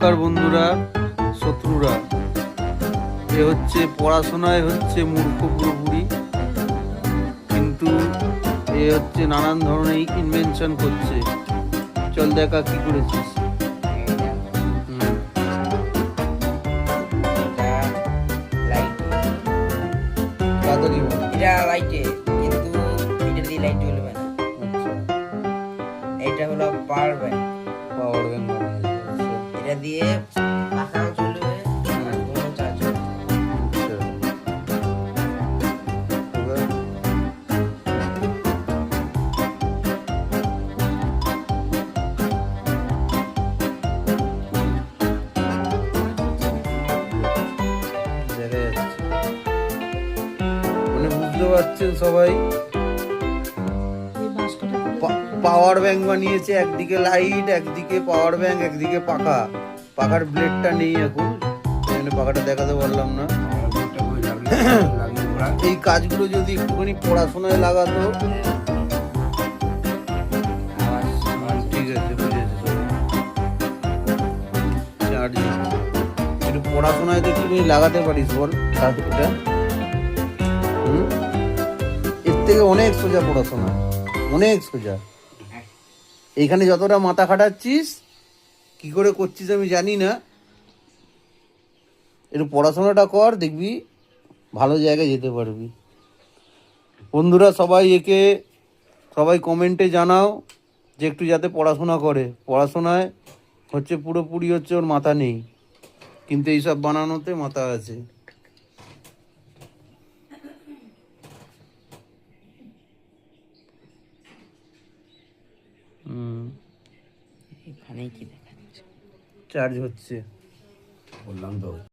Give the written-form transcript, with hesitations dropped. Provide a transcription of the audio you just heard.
নমস্কার বন্ধুরা, শত্রুরা। এ হচ্ছে পড়াশোনায় হচ্ছে মূর্খ পুরোপুরি, কিন্তু এ হচ্ছে নানান ধরনের ইনভেনশন করছে। চল দেখা কি করেছিস। তাড়াতাড়ি বল। এটা লাইটে, কিন্তু এটা দিয়ে লাইট জ্বলবে না। আচ্ছা, এটা হলো পাওয়ার ব্যাংক। পাওয়ার ব্যাংক বানিয়েছে। আচ্ছা এটা দিয়ে পাখাও চলবে আর ফোনও চার্জ হবে। আচ্ছা, এবার দেখা যাচ্ছে, মানে বুঝতে পারছেন সবাই, পাওয়ার ব্যাংক বানিয়েছে। একদিকে লাইট, একদিকে পাওয়ার ব্যাংক, একদিকে পাখা। পাখার ব্লেডটা নেই এখন, এখানে পাখাটা দেখাতে পারলাম না। এই কাজগুলো যদি একটুখানি পড়াশোনায় লাগাতো। ঠিক আছে, বুঝেছি। চার্জিং একটু পড়াশোনায় তো একটুখানি লাগাতে পারিস বল এটা। এর থেকে অনেক সোজা পড়াশোনা, অনেক সোজা। এইখানে যতটা মাথা খাটাচ্ছিস, কি করে করছিস আমি জানি না। একটু পড়াশোনাটা কর, দেখবি ভালো জায়গায় যেতে পারবি। বন্ধুরা সবাই কমেন্টে জানাও যে একটু যাতে পড়াশোনা করে। পড়াশোনায় হচ্ছে পুরোপুরি হচ্ছে ওর মাথা নেই, কিন্তু এইসব বানানোতে মাথা আছে। এখানেই কি দেখাচ্ছে? চার্জ হচ্ছে বললাম তো।